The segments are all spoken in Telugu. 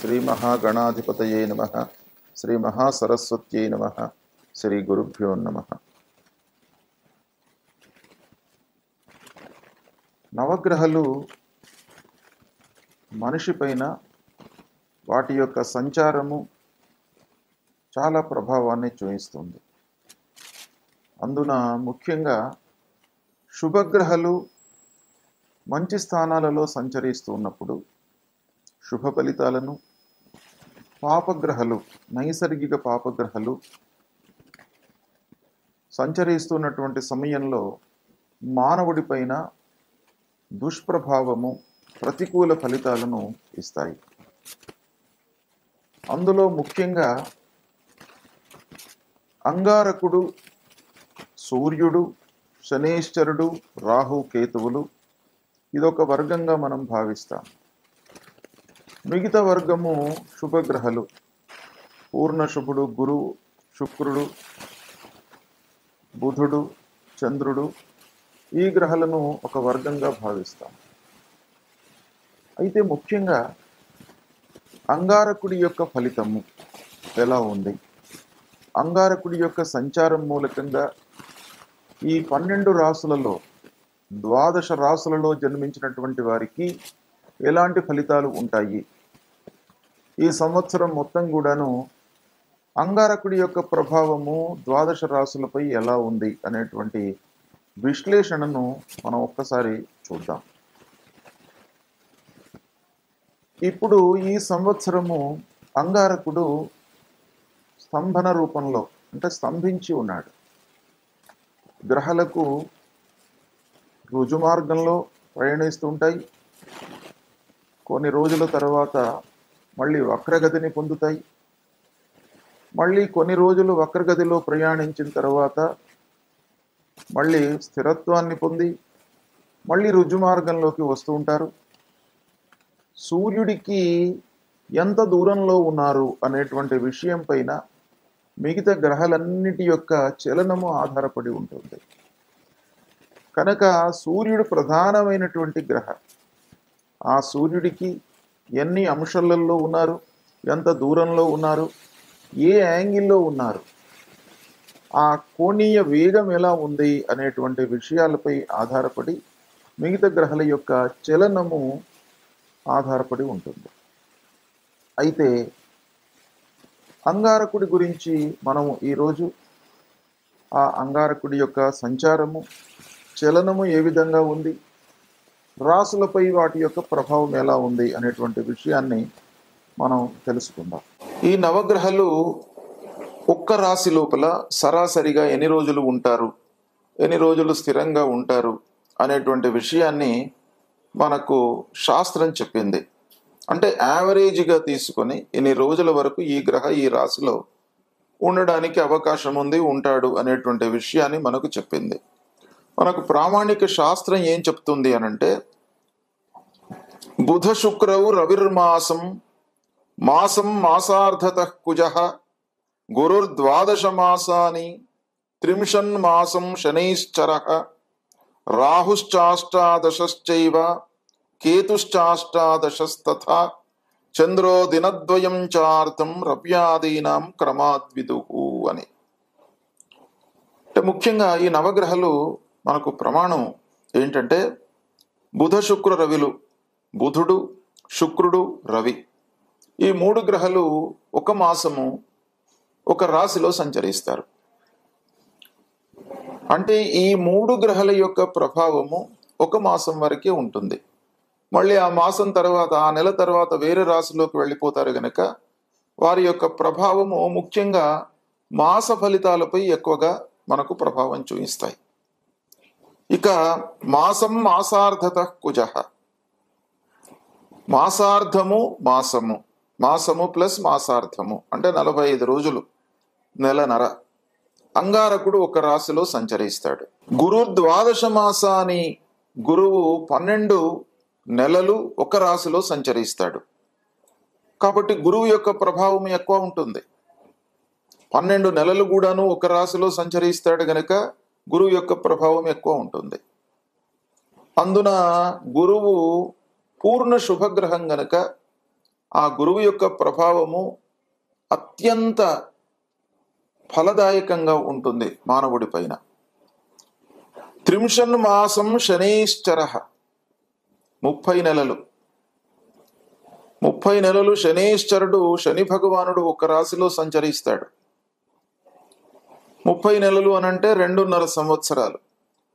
శ్రీ మహాగణాధిపతయే నమః. శ్రీ మహాసరస్వత్యై నమః. శ్రీ గురుభ్యో నమః. నవగ్రహాలు మనిషి పైన వాటి యొక్క సంచారము చాలా ప్రభావాన్ని చూపిస్తుంది. అందున ముఖ్యంగా శుభగ్రహాలు మంచి స్థానాలలో సంచరిస్తూ ఉన్నప్పుడు శుభ ఫలితాలను, పాపగ్రహాలు, నైసర్గిక పాపగ్రహాలు సంచరిస్తున్నటువంటి సమయంలో మానవుడి పైన దుష్ప్రభావము, ప్రతికూల ఫలితాలను ఇస్తాయి. అందులో ముఖ్యంగా అంగారకుడు, సూర్యుడు, శనేశ్వరుడు, రాహు, కేతువులు ఇదొక వర్గంగా మనం భావిస్తాం. మిగతా వర్గము శుభగ్రహాలు, పూర్ణ శుభుడు, గురువు, శుక్రుడు, బుధుడు, చంద్రుడు, ఈ గ్రహాలను ఒక వర్గంగా భావిస్తాం. అయితే ముఖ్యంగా అంగారకుడి యొక్క ఫలితము ఎలా ఉంది, అంగారకుడి యొక్క సంచారం మూలకంగా ఈ 12 రాసులలో 12 రాసులలో జన్మించినటువంటి వారికి ఎలాంటి ఫలితాలు ఉంటాయి, ఈ సంవత్సరం మొత్తం కూడాను అంగారకుడి యొక్క ప్రభావము 12 రాసులపై ఎలా ఉంది అనేటువంటి విశ్లేషణను మనం ఒక్కసారి చూద్దాం. ఇప్పుడు ఈ సంవత్సరము అంగారకుడు స్తంభన రూపంలో, అంటే స్తంభించి ఉన్నాడు. గ్రహాలకు రుజుమార్గంలో ప్రయాణిస్తుంటాయి. కొన్ని రోజుల తర్వాత మళ్ళీ వక్రగతిని పొందుతాయి. మళ్ళీ కొన్ని రోజులు వక్రగతిలో ప్రయాణించిన తర్వాత మళ్ళీ స్థిరత్వాన్ని పొంది మళ్ళీ రుజుమార్గంలోకి వస్తూ ఉంటారు. సూర్యుడికి ఎంత దూరంలో ఉన్నారు అనేటువంటి విషయం పైన మిగతా గ్రహాలన్నిటి యొక్క చలనము ఆధారపడి ఉంటుంది. కనుక సూర్యుడు ప్రధానమైనటువంటి గ్రహం. ఆ సూర్యుడికి ఎన్ని అంశాలలో ఉన్నారు, ఎంత దూరంలో ఉన్నారు, ఏ యాంగిల్లో ఉన్నారు, ఆ కోణీయ వేగం ఎలా ఉంది అనేటువంటి విషయాలపై ఆధారపడి మిగతా గ్రహాల యొక్క చలనము ఆధారపడి ఉంటుంది. అయితే అంగారకుడి గురించి మనము ఈరోజు ఆ అంగారకుడి యొక్క సంచారము, చలనము ఏ విధంగా ఉంది, రాసులపై వాటి యొక్క ప్రభావం ఎలా ఉంది అనేటువంటి విషయాన్ని మనం తెలుసుకుందాం. ఈ నవగ్రహాలు ఒక్క రాశి లోపల సరాసరిగా ఎన్ని రోజులు ఉంటారు, ఎన్ని రోజులు స్థిరంగా ఉంటారు అనేటువంటి విషయాన్ని మనకు శాస్త్రం చెప్పింది. అంటే యావరేజ్గా తీసుకొని ఇన్ని రోజుల వరకు ఈ గ్రహ ఈ రాశిలో ఉండడానికి అవకాశం ఉంది, ఉంటాడు అనేటువంటి విషయాన్ని మనకు చెప్పింది. మనకు ప్రామాణిక శాస్త్రం ఏం చెప్తుంది అనంటే, బుధ శుక్రవు రవిర్మాసం మాసం మాసార్ధత కుజః గురుర్ద్వాదశ మాసాని త్రింశన్ మాసం శనైశ్చరః రాహుశ్చాష్టాదశశ్చైవ కేతుశ్చాష్టాదశస్తథా చంద్రో దినద్వయం చార్థం రవ్యాదీనాం క్రమాద్విదుః అని. అంటే ముఖ్యంగా ఈ నవగ్రహాలు మనకు ప్రమాణం ఏంటంటే, బుధ శుక్ర రవిలు, బుధుడు, శుక్రుడు, రవి, ఈ 3 గ్రహాలు ఒక మాసము ఒక రాశిలో సంచరిస్తారు. అంటే ఈ 3 గ్రహాల యొక్క ప్రభావము ఒక మాసం వరకే ఉంటుంది. మళ్ళీ ఆ మాసం తర్వాత, ఆ నెల తర్వాత వేరే రాశిలోకి వెళ్ళిపోతారు గనక వారి యొక్క ప్రభావము ముఖ్యంగా మాస ఫలితాలపై ఎక్కువగా మనకు ప్రభావం చూపిస్తాయి. ఇక మాసం మాసార్ధత కుజః, మాసార్ధము మాసము, మాసము ప్లస్ మాసార్ధము అంటే 45 రోజులు, నెలన్నర అంగారకుడు ఒక రాశిలో సంచరిస్తాడు. గురు 12 మాసాని, గురువు 12 నెలలు ఒక రాశిలో సంచరిస్తాడు. కాబట్టి గురువు యొక్క ప్రభావం ఎక్కువ ఉంటుంది. 12 నెలలు కూడాను ఒక రాశిలో సంచరిస్తాడు గనక గురువు యొక్క ప్రభావం ఎక్కువ ఉంటుంది. అందున గురువు పూర్ణ శుభగ్రహం గనక ఆ గురువు యొక్క ప్రభావము అత్యంత ఫలదాయకంగా ఉంటుంది మానవుడి పైన. త్రింశన్ మాసం శనైశ్చర, 30 నెలలు. 30 నెలలు శనైశ్చరుడు, శని భగవానుడు ఒక రాశిలో సంచరిస్తాడు. 30 నెలలు అనంటే 2.5 సంవత్సరాలు.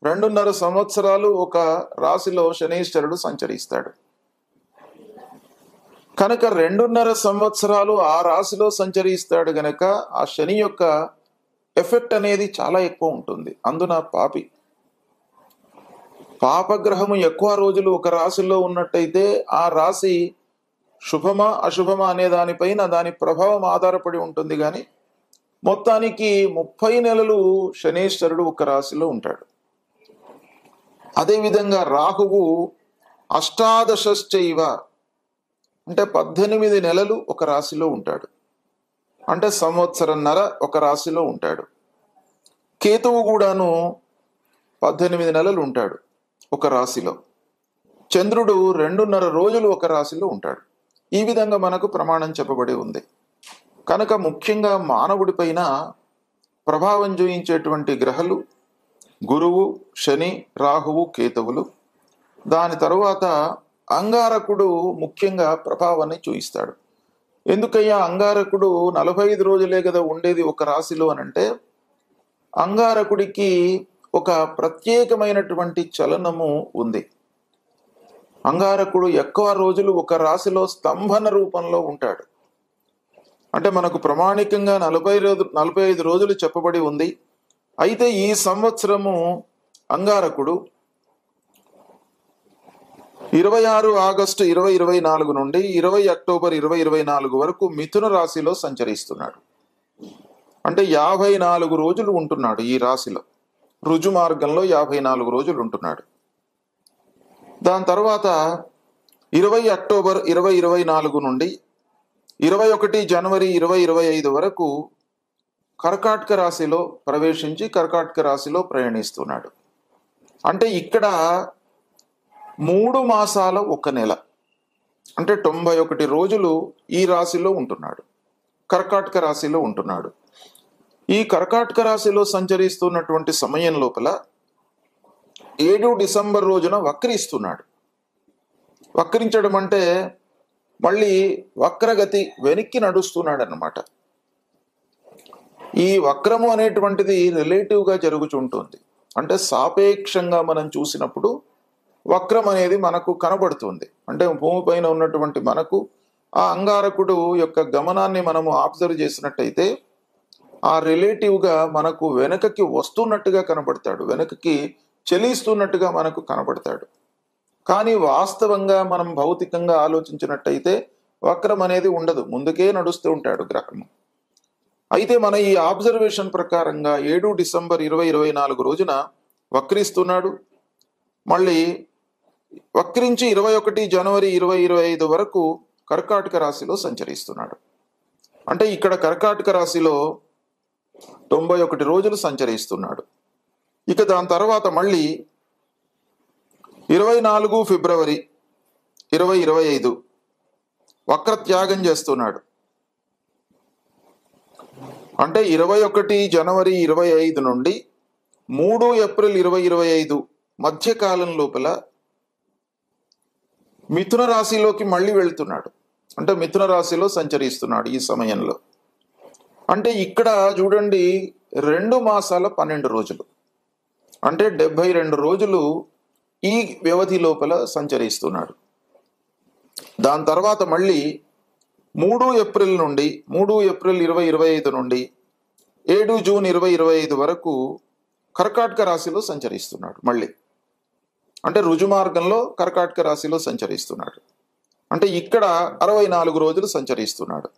2.5 సంవత్సరాలు ఒక రాశిలో శనైశ్చరుడు సంచరిస్తాడు. కనుక 2.5 సంవత్సరాలు ఆ రాశిలో సంచరిస్తాడు గనక ఆ శని యొక్క ఎఫెక్ట్ అనేది చాలా ఎక్కువ ఉంటుంది. అందున పాపగ్రహము ఎక్కువ రోజులు ఒక రాశిలో ఉన్నట్టయితే ఆ రాశి శుభమా అశుభమా అనే దానిపైన దాని ప్రభావం ఆధారపడి ఉంటుంది. కానీ మొత్తానికి 30 నెలలు శనీశ్వరుడు ఒక రాశిలో ఉంటాడు. అదేవిధంగా రాహువు అష్టాదశశ్చైవ, అంటే 18 నెలలు ఒక రాశిలో ఉంటాడు. అంటే సంవత్సరన్నర ఒక రాశిలో ఉంటాడు. కేతువు కూడాను 18 నెలలు ఉంటాడు ఒక రాశిలో. చంద్రుడు 2.5 రోజులు ఒక రాశిలో ఉంటాడు. ఈ విధంగా మనకు ప్రమాణం చెప్పబడి ఉంది. కనుక ముఖ్యంగా మానవుడి పైన ప్రభావం చూయించేటువంటి గ్రహాలు గురువు, శని, రాహువు, కేతువులు. దాని తరువాత అంగారకుడు ముఖ్యంగా ప్రభావాన్ని చూయిస్తాడు. ఎందుకయ్యా అంగారకుడు 45 రోజులే కదా ఉండేది ఒక రాశిలో అనంటే, అంగారకుడికి ఒక ప్రత్యేకమైనటువంటి చలనము ఉంది. అంగారకుడు ఎక్కువ రోజులు ఒక రాశిలో స్తంభన రూపంలో ఉంటాడు. అంటే మనకు ప్రామాణికంగా 45 రోజులు చెప్పబడి ఉంది. అయితే ఈ సంవత్సరము అంగారకుడు 26 ఆగస్టు 2024 నుండి 20 అక్టోబర్ 2024 వరకు మిథున రాశిలో సంచరిస్తున్నాడు. అంటే 54 రోజులు ఉంటున్నాడు ఈ రాశిలో. రుజు మార్గంలో 54 రోజులు ఉంటున్నాడు. దాని తర్వాత 20 అక్టోబర్ 2024 నుండి 21 జనవరి 2025 వరకు కర్కాటక రాశిలో ప్రవేశించి కర్కాటక రాశిలో ప్రయాణిస్తున్నాడు. అంటే ఇక్కడ 3 మాసాల 1 నెల, అంటే 91 రోజులు ఈ రాశిలో ఉంటున్నాడు, కర్కాటక రాశిలో ఉంటున్నాడు. ఈ కర్కాటక రాశిలో సంచరిస్తున్నటువంటి సమయం లోపల 7 డిసెంబర్ రోజున వక్రిస్తున్నాడు. వక్రించడం అంటే మళ్ళీ వక్రగతి, వెనక్కి నడుస్తున్నాడు అన్నమాట. ఈ వక్రము అనేటువంటిది రిలేటివ్గా జరుగుతుంటుంది. అంటే సాపేక్షంగా మనం చూసినప్పుడు వక్రం అనేది మనకు కనబడుతుంది. అంటే భూమిపైన ఉన్నటువంటి మనకు ఆ అంగారకుడు యొక్క గమనాన్ని మనము అబ్జర్వ్ చేసినట్టయితే ఆ రిలేటివ్గా మనకు వెనకకి వస్తున్నట్టుగా కనబడతాడు, వెనకకి చెలిస్తున్నట్టుగా మనకు కనబడతాడు. కానీ వాస్తవంగా మనం భౌతికంగా ఆలోచించినట్టయితే వక్రం అనేది ఉండదు, ముందుకే నడుస్తూ ఉంటాడు గ్రహము. అయితే మన ఈ ఆబ్జర్వేషన్ ప్రకారంగా 7 డిసెంబర్ 2024 రోజున వక్రిస్తున్నాడు. మళ్ళీ వక్రించి 21 జనవరి 2025 వరకు కర్కాటక రాశిలో సంచరిస్తున్నాడు. అంటే ఇక్కడ కర్కాటక రాశిలో 91 రోజులు సంచరిస్తున్నాడు. ఇక దాని తర్వాత మళ్ళీ 24 ఫిబ్రవరి 2025 వక్ర త్యాగం చేస్తున్నాడు. అంటే 21 జనవరి 25 నుండి 3 ఏప్రిల్ 2025 మధ్యకాలం లోపల మిథున రాశిలోకి మళ్ళీ వెళ్తున్నాడు. అంటే మిథున రాశిలో సంచరిస్తున్నాడు ఈ సమయంలో. అంటే ఇక్కడ చూడండి 2 మాసాల 12 రోజులు, అంటే 72 రోజులు ఈ వ్యవధి లోపల సంచరిస్తున్నాడు. దాని తర్వాత మళ్ళీ 3 ఏప్రిల్ 2025 నుండి 7 జూన్ 2025 వరకు కర్కాటక రాశిలో సంచరిస్తున్నాడు. మళ్ళీ అంటే రుజు మార్గంలో కర్కాటక రాశిలో సంచరిస్తున్నాడు. అంటే ఇక్కడ 64 రోజులు సంచరిస్తున్నాడు.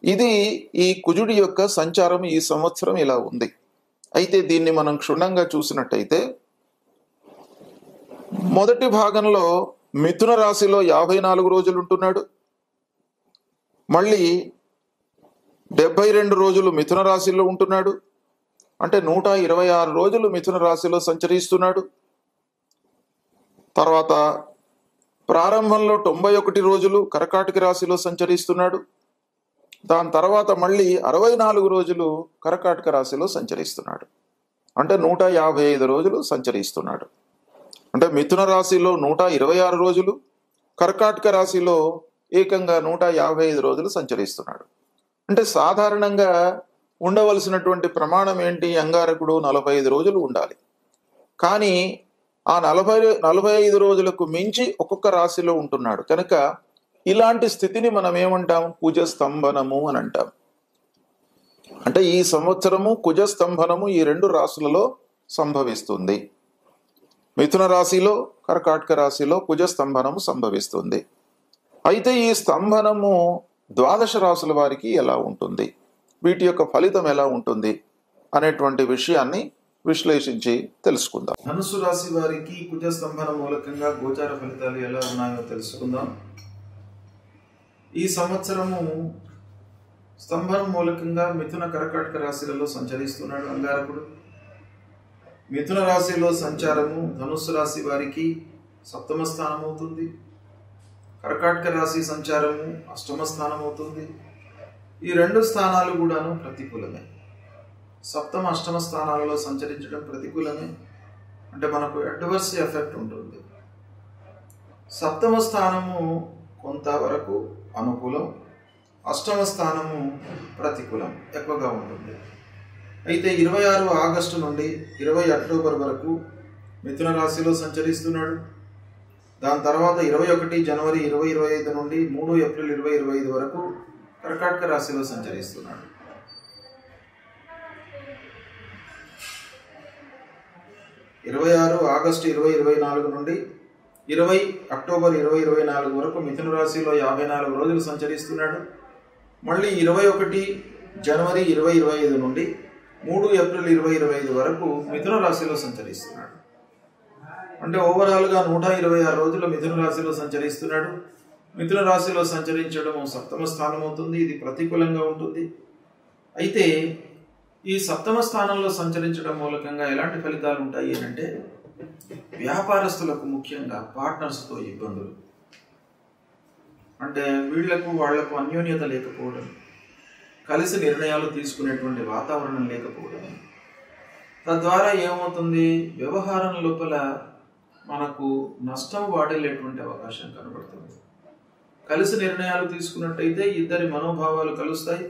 ఇది ఈ కుజుడి యొక్క సంచారం ఈ సంవత్సరం ఇలా ఉంది. అయితే దీన్ని మనం క్షుణ్ణంగా చూసినట్టయితే మొదటి భాగంలో మిథున రాశిలో 54 రోజులు ఉంటున్నాడు. మళ్ళీ 72 రోజులు మిథున రాశిలో ఉంటున్నాడు. అంటే 126 రోజులు మిథున రాశిలో సంచరిస్తున్నాడు. తర్వాత ప్రారంభంలో 91 రోజులు కర్కాటక రాశిలో సంచరిస్తున్నాడు. దాని తర్వాత మళ్ళీ 64 రోజులు కర్కాటక రాశిలో సంచరిస్తున్నాడు. అంటే 155 రోజులు సంచరిస్తున్నాడు. అంటే మిథున రాశిలో 126 రోజులు, కర్కాటక రాశిలో ఏకంగా 155 రోజులు సంచరిస్తున్నాడు. అంటే సాధారణంగా ఉండవలసినటువంటి ప్రమాణం ఏంటి? అంగారకుడు 45 రోజులు ఉండాలి. కానీ ఆ 45 రోజులకు మించి ఒక్కొక్క రాశిలో ఉంటున్నాడు కనుక ఇలాంటి స్థితిని మనం ఏమంటాం? కుజస్తంభనము అని అంటాం. అంటే ఈ సంవత్సరము కుజస్తంభనము ఈ 2 రాశులలో సంభవిస్తుంది. మిథున రాశిలో, కర్కాటక రాశిలో కుజస్తంభనము సంభవిస్తుంది. అయితే ఈ స్తంభనము 12 రాశుల వారికి ఎలా ఉంటుంది, వీటి యొక్క ఫలితం ఎలా ఉంటుంది అనేటువంటి విషయాన్ని విశ్లేషించి తెలుసుకుందాం. ధనుస్సు రాశి వారికి కుజస్తంభన మూలకంగా గోచార ఫలితాలు ఎలా ఉన్నాయో తెలుసుకుందాం. ఈ సంవత్సరము స్తంభనం మూలకంగా మిథున, కర్కాటక రాశులలో సంచరిస్తున్నాడు అంగారకుడు. మిథున రాశిలో సంచారము ధనుస్సు రాశి వారికి 7వ స్థానం అవుతుంది. కర్కాటక రాశి సంచారము 8వ స్థానం అవుతుంది. ఈ 2 స్థానాలు కూడాను ప్రతికూలమే. 7వ, 8వ స్థానాలలో సంచరించడం ప్రతికూలమే. అంటే మనకు అడ్వర్స్ ఎఫెక్ట్ ఉంటుంది. 7వ స్థానము కొంతవరకు అనుకూలం, 8వ స్థానము ప్రతికూలం ఎక్కువగా ఉంటుంది. అయితే 26 ఆగస్టు నుండి 20 అక్టోబర్ వరకు మిథున రాశిలో సంచరిస్తున్నాడు. దాని తర్వాత 21 జనవరి 2025 నుండి 3 ఏప్రిల్ 2025 వరకు కర్కాటక రాశిలో సంచరిస్తున్నాడు. 26 ఆగస్టు 2024 నుండి 20 అక్టోబర్ 2024 వరకు మిథున రాశిలో 54 రోజులు సంచరిస్తున్నాడు. మళ్ళీ 21 జనవరి 2025 నుండి 3 ఏప్రిల్ 2025 వరకు మిథున రాశిలో సంచరిస్తున్నాడు. అంటే ఓవరాల్గా 126 రోజులు మిథున రాశిలో సంచరిస్తున్నాడు. మిథున రాశిలో సంచరించడం 7వ స్థానం అవుతుంది. ఇది ప్రతికూలంగా ఉంటుంది. అయితే ఈ 7వ స్థానంలో సంచరించడం మూలకంగా ఎలాంటి ఫలితాలు ఉంటాయి అంటే వ్యాపారస్తులకు ముఖ్యంగా పార్ట్నర్స్తో ఇబ్బందులు, అంటే వాళ్లకు అన్యోన్యత లేకపోవడం, కలిసి నిర్ణయాలు తీసుకునేటువంటి వాతావరణం లేకపోవడం, తద్వారా ఏమవుతుంది? వ్యవహారం లోపల మనకు నష్టం వాటిల్లేటువంటి అవకాశం కనబడుతుంది. కలిసి నిర్ణయాలు తీసుకున్నట్టయితే ఇద్దరి మనోభావాలు కలుస్తాయి,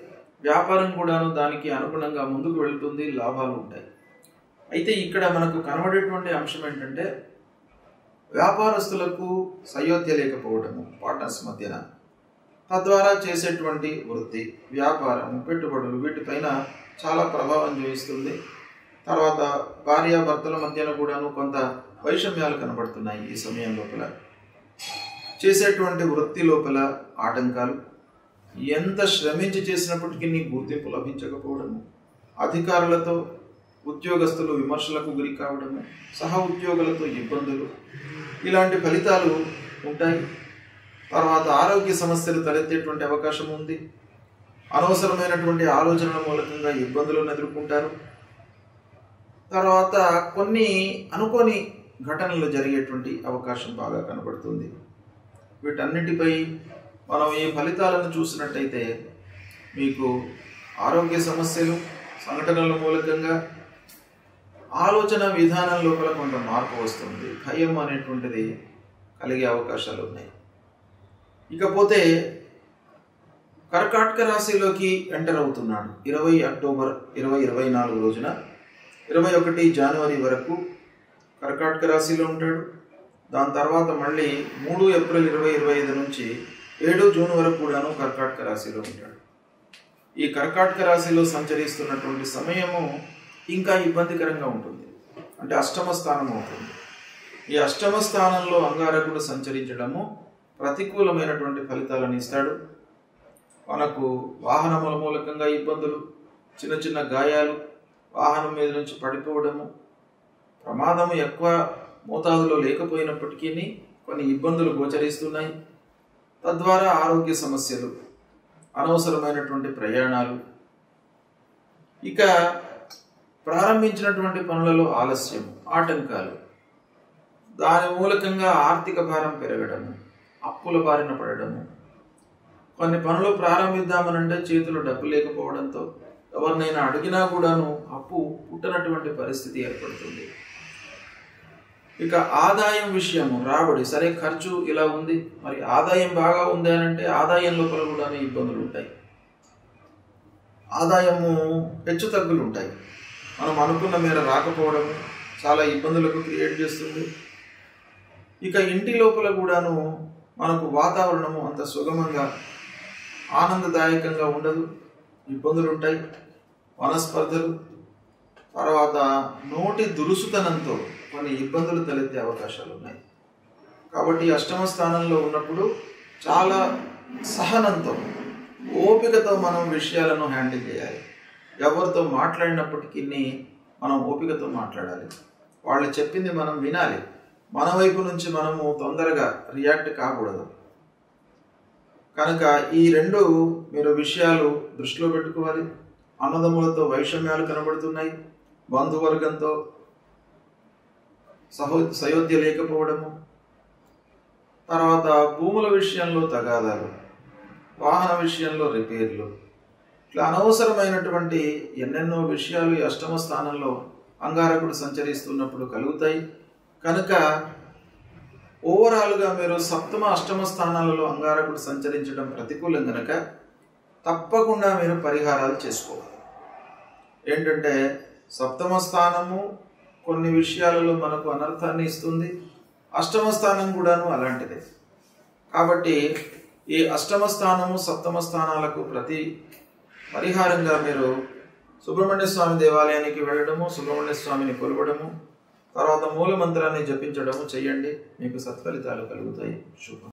వ్యాపారం కూడాను దానికి అనుగుణంగా ముందుకు వెళ్తుంది, లాభాలు ఉంటాయి. అయితే ఇక్కడ మనకు కనబడేటువంటి అంశం ఏంటంటే వ్యాపారస్తులకు సయోధ్య లేకపోవడము పార్ట్నర్స్ మధ్యన, తద్వారా చేసేటువంటి వృత్తి, వ్యాపారం, పెట్టుబడులు వీటిపైన చాలా ప్రభావం చూపిస్తుంది. తర్వాత భార్యాభర్తల మధ్యన కూడాను కొంత వైషమ్యాలు కనబడుతున్నాయి. ఈ సమయం లోపల చేసేటువంటి వృత్తి లోపల ఆటంకాలు, ఎంత శ్రమించి చేసినప్పటికీ గుర్తింపు లభించకపోవడము, అధికారులతో ఉద్యోగస్తులు విమర్శలకు గురి కావడము, సహ ఉద్యోగులతో ఇబ్బందులు, ఇలాంటి ఫలితాలు ఉంటాయి. తర్వాత ఆరోగ్య సమస్యలు తలెత్తేటువంటి అవకాశం ఉంది. అనవసరమైనటువంటి ఆలోచనల మూలకంగా ఇబ్బందులను ఎదుర్కొంటారు. తర్వాత కొన్ని అనుకోని ఘటనలు జరిగేటువంటి అవకాశం బాగా కనబడుతుంది. వీటన్నిటిపై మనం ఈ ఫలితాలను చూసినట్టయితే మీకు ఆరోగ్య సమస్యలు, సంఘటనల మూలకంగా ఆలోచన విధానం లోపల కొంత మార్పు వస్తుంది, భయం అనేటువంటిది కలిగే అవకాశాలు ఉన్నాయి. ఇకపోతే కర్కాటక రాశిలోకి ఎంటర్ అవుతున్నాడు 20 అక్టోబర్ 2024 రోజున 21 జనవరి వరకు కర్కాటక రాశిలో ఉంటాడు. దాని తర్వాత మళ్ళీ 3 ఏప్రిల్ 2025 నుంచి 7 జూన్ వరకు కూడాను కర్కాటక రాశిలో ఉంటాడు. ఈ కర్కాటక రాశిలో సంచరిస్తున్నటువంటి సమయము ఇంకా ఇబ్బందికరంగా ఉంటుంది. అంటే 8వ స్థానం అవుతుంది. ఈ 8వ స్థానంలో అంగారకుడు సంచరించడము ప్రతికూలమైనటువంటి ఫలితాలను ఇస్తాడు. మనకు వాహనముల మూలకంగా ఇబ్బందులు, చిన్న చిన్న గాయాలు, వాహనం మీద నుంచి పడిపోవడము, ప్రమాదము ఎక్కువ మోతాదులో లేకపోయినప్పటికీ కొన్ని ఇబ్బందులు గోచరిస్తున్నాయి. తద్వారా ఆరోగ్య సమస్యలు, అనవసరమైనటువంటి ప్రయాణాలు, ఇక ప్రారంభించినటువంటి పనులలో ఆలస్యం, ఆటంకాలు, దాని మూలకంగా ఆర్థిక భారం పెరగడము, అప్పుల బారిన పడడము, కొన్ని పనులు ప్రారంభిద్దామనంటే చేతిలో డబ్బు లేకపోవడంతో ఎవరినైనా అడిగినా కూడాను అప్పు పుట్టనటువంటి పరిస్థితి ఏర్పడుతుంది. ఇక ఆదాయం విషయము, రాబడి సరే, ఖర్చు ఇలా ఉంది, మరి ఆదాయం బాగా ఉంది అని అంటే ఆదాయం లోపల కూడా ఇబ్బందులు ఉంటాయి. ఆదాయము హెచ్చు తగ్గులు ఉంటాయి. మనం అనుకున్న మేర రాకపోవడము చాలా ఇబ్బందులకు క్రియేట్ చేస్తుంది. ఇక ఇంటి లోపల కూడాను మనకు వాతావరణము అంత సుగమంగా ఆనందదాయకంగా ఉండదు, ఇబ్బందులు ఉంటాయి, మనస్పర్ధలు, తర్వాత నోటి దురుసుతనంతో కొన్ని ఇబ్బందులు తలెత్తే అవకాశాలు ఉన్నాయి. కాబట్టి అష్టమ స్థానంలో ఉన్నప్పుడు చాలా సహనంతో, ఓపికతో మనం విషయాలను హ్యాండిల్ చేయాలి. ఎవరితో మాట్లాడినప్పటికీ మనం ఓపికతో మాట్లాడాలి. వాళ్ళు చెప్పింది మనం వినాలి. మన వైపు నుంచి మనము తొందరగా రియాక్ట్ కాకూడదు. కనుక ఈ రెండు మీరు విషయాలు దృష్టిలో పెట్టుకోవాలి. అన్నదమ్ములతో వైషమ్యాలు కనబడుతున్నాయి, బంధువర్గంతో సయోధ్య లేకపోవడము, తర్వాత భూముల విషయంలో తగాదాలు, వాహన విషయంలో రిపేర్లు, ఇట్లా అనవసరమైనటువంటి ఎన్నెన్నో విషయాలు ఈ అష్టమ స్థానంలో అంగారకుడు సంచరిస్తున్నప్పుడు కలుగుతాయి. కనుక ఓవరాల్గా మీరు సప్తమ అష్టమ స్థానాలలో అంగారకుడు సంచరించడం ప్రతికూలం కనుక తప్పకుండా మీరు పరిహారాలు చేసుకోవాలి. ఏంటంటే సప్తమ స్థానము కొన్ని విషయాలలో మనకు అనర్థాన్ని ఇస్తుంది, అష్టమ స్థానం కూడాను అలాంటిదే. కాబట్టి ఈ అష్టమ స్థానము సప్తమ స్థానాలకు ప్రతి పరిహారంగా మీరు సుబ్రహ్మణ్య స్వామి దేవాలయానికి వెళ్ళడము, సుబ్రహ్మణ్య స్వామిని కొలవడము, తర్వాత మూల మంత్రాన్ని జపించడము చేయండి. మీకు సత్ఫలితాలు కలుగుతాయి. శుభం.